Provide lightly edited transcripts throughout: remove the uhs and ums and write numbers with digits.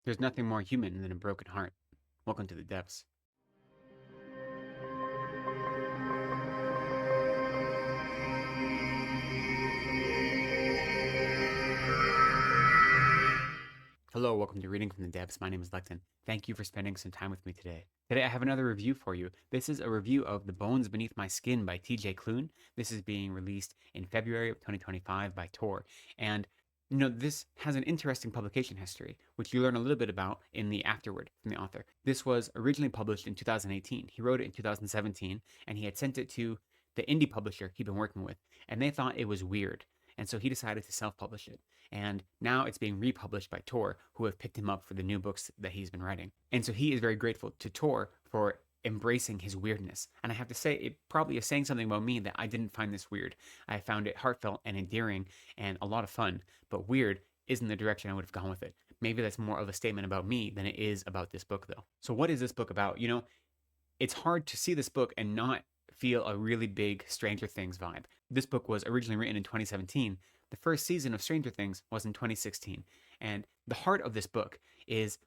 There's nothing more human than a broken heart. Welcome to the depths. Hello, welcome to Reading from the Depths. My name is Lecton. Thank you for spending some time with me today. Today I have another review for you. This is a review of The Bones Beneath My Skin by TJ Klune. This is being released in February of 2025 by Tor. And this has an interesting publication history, which you learn a little bit about in the afterword from the author. This was originally published in 2018. He wrote it in 2017, and he had sent it to the indie publisher he'd been working with, and they thought it was weird. And so he decided to self-publish it. And now it's being republished by Tor, who have picked him up for the new books that he's been writing. And so he is very grateful to Tor for embracing his weirdness. And I have to say, it probably is saying something about me that I didn't find this weird. I found it heartfelt and endearing and a lot of fun, but weird isn't the direction I would have gone with it. Maybe that's more of a statement about me than it is about this book, though. So what is this book about? It's hard to see this book and not feel a really big Stranger Things vibe. This book was originally written in 2017. The first season of Stranger Things was in 2016. And the heart of this book is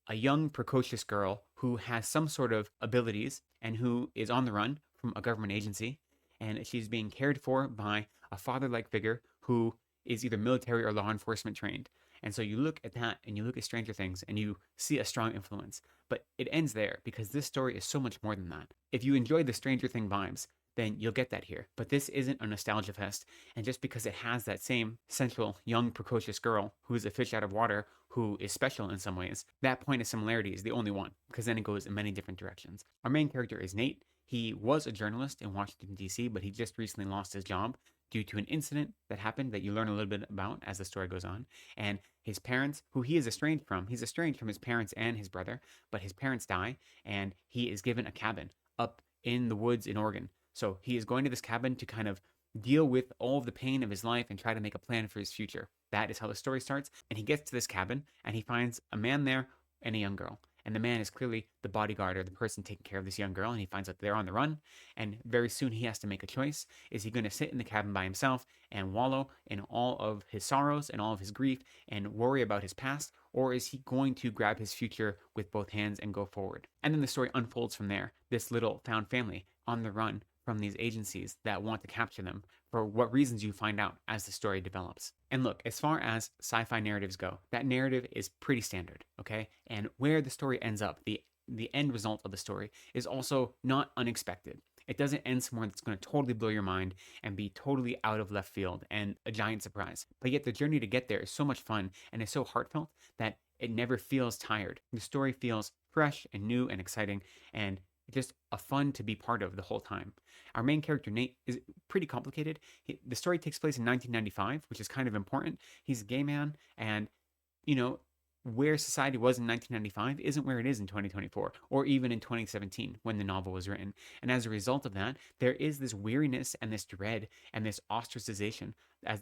a young, precocious girl who has some sort of abilities and who is on the run from a government agency. And she's being cared for by a father-like figure who is either military or law enforcement trained. And so you look at that and you look at Stranger Things and you see a strong influence. But it ends there because this story is so much more than that. If you enjoy the Stranger Thing vibes, then you'll get that here. But this isn't a nostalgia fest. And just because it has that same central young precocious girl who is a fish out of water, who is special in some ways, that point of similarity is the only one, because then it goes in many different directions. Our main character is Nate. He was a journalist in Washington, D.C., but he just recently lost his job due to an incident that happened that you learn a little bit about as the story goes on. And his parents, who he is estranged from, he's estranged from his parents and his brother, but his parents die, and he is given a cabin up in the woods in Oregon. So he is going to this cabin to kind of deal with all of the pain of his life and try to make a plan for his future. That is how the story starts. And he gets to this cabin and he finds a man there and a young girl. And the man is clearly the bodyguard or the person taking care of this young girl. And he finds out they're on the run. And very soon he has to make a choice. Is he going to sit in the cabin by himself and wallow in all of his sorrows and all of his grief and worry about his past? Or is he going to grab his future with both hands and go forward? And then the story unfolds from there. This little found family on the run from these agencies that want to capture them, for what reasons you find out as the story develops. And look, as far as sci-fi narratives go, that narrative is pretty standard, okay? And where the story ends up, the end result of the story is also not unexpected. It doesn't end somewhere that's going to totally blow your mind and be totally out of left field and a giant surprise. But yet the journey to get there is so much fun and is so heartfelt that it never feels tired. The story feels fresh and new and exciting and just a fun to be part of the whole time. Our main character, Nate, is pretty complicated. The story takes place in 1995, which is kind of important. He's a gay man, and, where society was in 1995 isn't where it is in 2024 or even in 2017 when the novel was written. And as a result of that, there is this weariness and this dread and this ostracization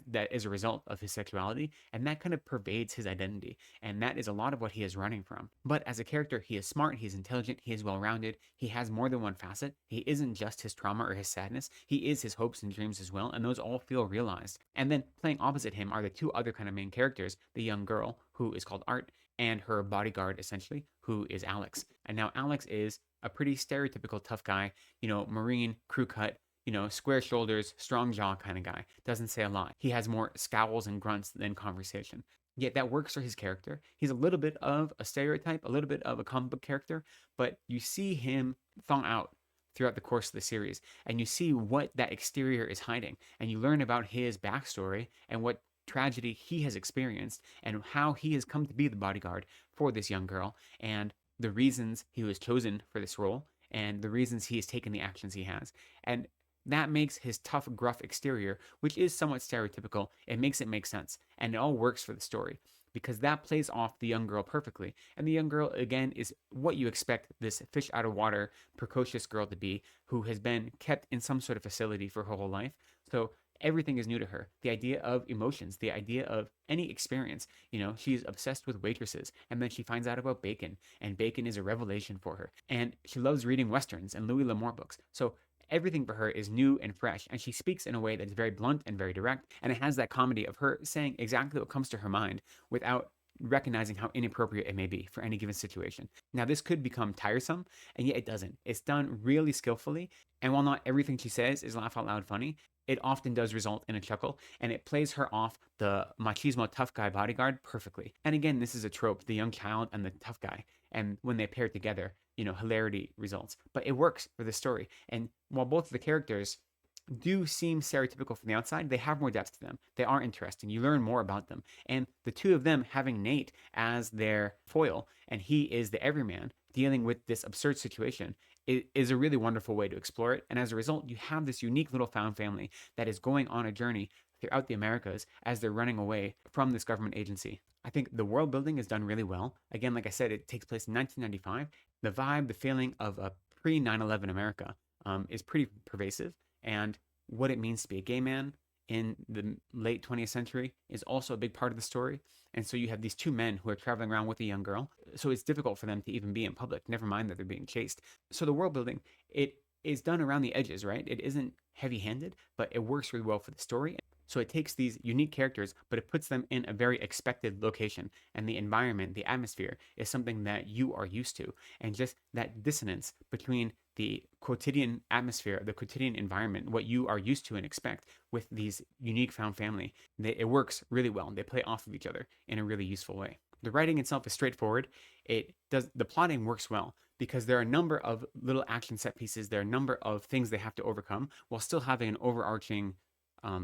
that is a result of his sexuality, and that kind of pervades his identity, and that is a lot of what he is running from. But as a character, he is smart, he's intelligent, he is well-rounded, he has more than one facet. He isn't just his trauma or his sadness, he is his hopes and dreams as well, and those all feel realized. And then playing opposite him are the two other kind of main characters, the young girl, who is called Art, and her bodyguard, essentially, who is Alex. And now Alex is a pretty stereotypical tough guy, Marine, crew cut, square shoulders, strong jaw kind of guy. Doesn't say a lot. He has more scowls and grunts than conversation. Yet that works for his character. He's a little bit of a stereotype, a little bit of a comic book character, but you see him thaw out throughout the course of the series, and you see what that exterior is hiding, and you learn about his backstory and what tragedy he has experienced and how he has come to be the bodyguard for this young girl and the reasons he was chosen for this role and the reasons he has taken the actions he has. And that makes his tough, gruff exterior, which is somewhat stereotypical, it makes it make sense. And it all works for the story because that plays off the young girl perfectly. And the young girl, again, is what you expect this fish out of water, precocious girl to be, who has been kept in some sort of facility for her whole life. So everything is new to her. The idea of emotions, the idea of any experience. She's obsessed with waitresses, and then she finds out about bacon, and bacon is a revelation for her. And she loves reading Westerns and Louis L'Amour books. So everything for her is new and fresh, and she speaks in a way that's very blunt and very direct, and it has that comedy of her saying exactly what comes to her mind without recognizing how inappropriate it may be for any given situation. Now, this could become tiresome, and yet it doesn't. It's done really skillfully, and while not everything she says is laugh out loud funny, it often does result in a chuckle, and it plays her off the machismo tough guy bodyguard perfectly. And again, this is a trope, the young child and the tough guy. And when they pair together, hilarity results. But it works for the story. And while both of the characters do seem stereotypical from the outside, they have more depth to them. They are interesting. You learn more about them. And the two of them having Nate as their foil, and he is the everyman dealing with this absurd situation, it is a really wonderful way to explore it. And as a result, you have this unique little found family that is going on a journey throughout the Americas as they're running away from this government agency. I think the world building is done really well. Again, like I said, it takes place in 1995. The vibe, the feeling of a pre 9/11 America is pretty pervasive. And what it means to be a gay man in the late 20th century is also a big part of the story. And so you have these two men who are traveling around with a young girl. So it's difficult for them to even be in public, never mind that they're being chased. So the world building, it is done around the edges, right? It isn't heavy handed, but it works really well for the story. So it takes these unique characters, but it puts them in a very expected location. And the environment, the atmosphere is something that you are used to. And just that dissonance between the quotidian atmosphere, the quotidian environment, what you are used to and expect with these unique found family, it works really well. They play off of each other in a really useful way. The writing itself is straightforward. The plotting works well because there are a number of little action set pieces. There are a number of things they have to overcome while still having an overarching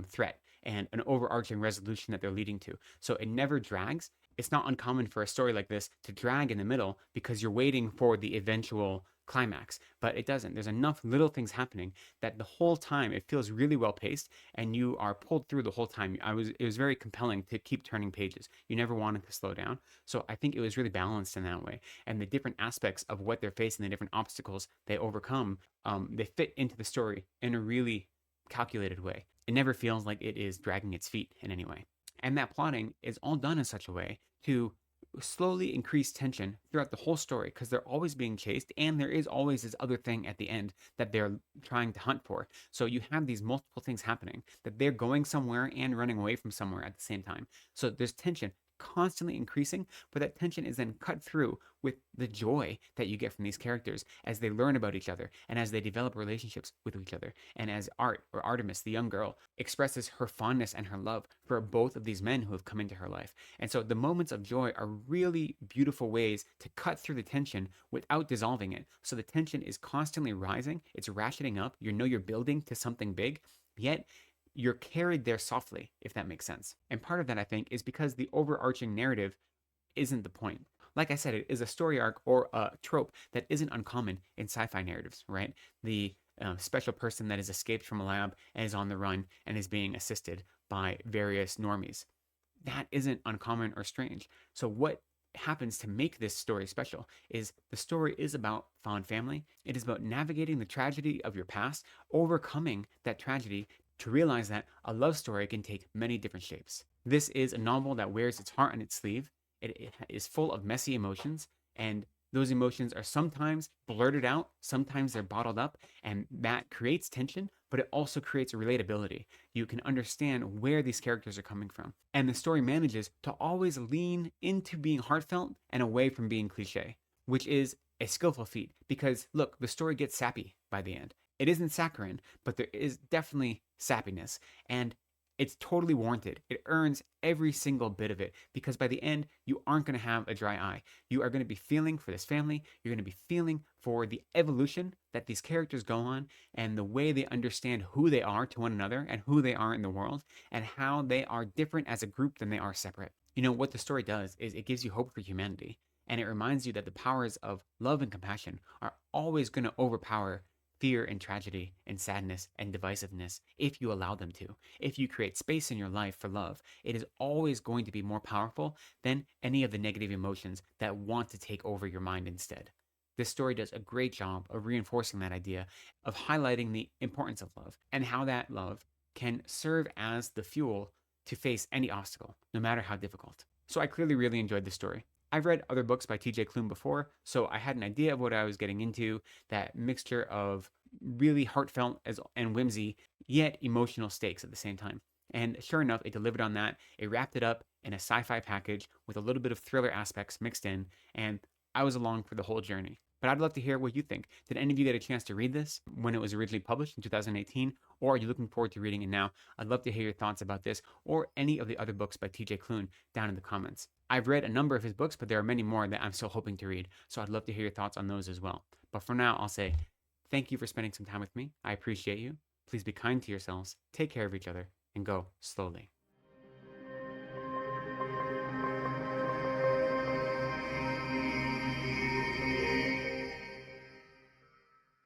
threat and an overarching resolution that they're leading to. So it never drags. It's not uncommon for a story like this to drag in the middle because you're waiting for the eventual climax, but it doesn't. There's enough little things happening that the whole time it feels really well paced and you are pulled through the whole time. It was very compelling to keep turning pages. You never wanted to slow down. So I think it was really balanced in that way. And the different aspects of what they're facing, the different obstacles they overcome, they fit into the story in a really calculated way. It never feels like it is dragging its feet in any way. And that plotting is all done in such a way to slowly increase tension throughout the whole story because they're always being chased and there is always this other thing at the end that they're trying to hunt for. So you have these multiple things happening that they're going somewhere and running away from somewhere at the same time. So there's tension constantly increasing, but that tension is then cut through with the joy that you get from these characters as they learn about each other and as they develop relationships with each other. And as Artemis, the young girl, expresses her fondness and her love for both of these men who have come into her life. And so the moments of joy are really beautiful ways to cut through the tension without dissolving it. So the tension is constantly rising, it's ratcheting up, you're building to something big, yet you're carried there softly, if that makes sense. And part of that, I think, is because the overarching narrative isn't the point. Like I said, it is a story arc or a trope that isn't uncommon in sci-fi narratives, right? The special person that has escaped from a lab and is on the run and is being assisted by various normies. That isn't uncommon or strange. So what happens to make this story special is the story is about found family. It is about navigating the tragedy of your past, overcoming that tragedy to realize that a love story can take many different shapes. This is a novel that wears its heart on its sleeve. It is full of messy emotions, and those emotions are sometimes blurted out, sometimes they're bottled up, and that creates tension, but it also creates relatability. You can understand where these characters are coming from. And the story manages to always lean into being heartfelt and away from being cliche, which is a skillful feat because, look, the story gets sappy by the end. It isn't saccharine, but there is definitely sappiness, and it's totally warranted. It earns every single bit of it because by the end, you aren't going to have a dry eye. You are going to be feeling for this family. You're going to be feeling for the evolution that these characters go on and the way they understand who they are to one another and who they are in the world and how they are different as a group than they are separate. What the story does is it gives you hope for humanity, and it reminds you that the powers of love and compassion are always going to overpower fear and tragedy and sadness and divisiveness if you allow them to. If you create space in your life for love, it is always going to be more powerful than any of the negative emotions that want to take over your mind instead. This story does a great job of reinforcing that idea, of highlighting the importance of love and how that love can serve as the fuel to face any obstacle, no matter how difficult. So I clearly really enjoyed this story. I've read other books by TJ Klune before, so I had an idea of what I was getting into, that mixture of really heartfelt and whimsy, yet emotional stakes at the same time. And sure enough, it delivered on that. It wrapped it up in a sci-fi package with a little bit of thriller aspects mixed in, and I was along for the whole journey. But I'd love to hear what you think. Did any of you get a chance to read this when it was originally published in 2018? Or are you looking forward to reading it now? I'd love to hear your thoughts about this or any of the other books by TJ Klune down in the comments. I've read a number of his books, but there are many more that I'm still hoping to read. So I'd love to hear your thoughts on those as well. But for now, I'll say thank you for spending some time with me. I appreciate you. Please be kind to yourselves, take care of each other, and go slowly.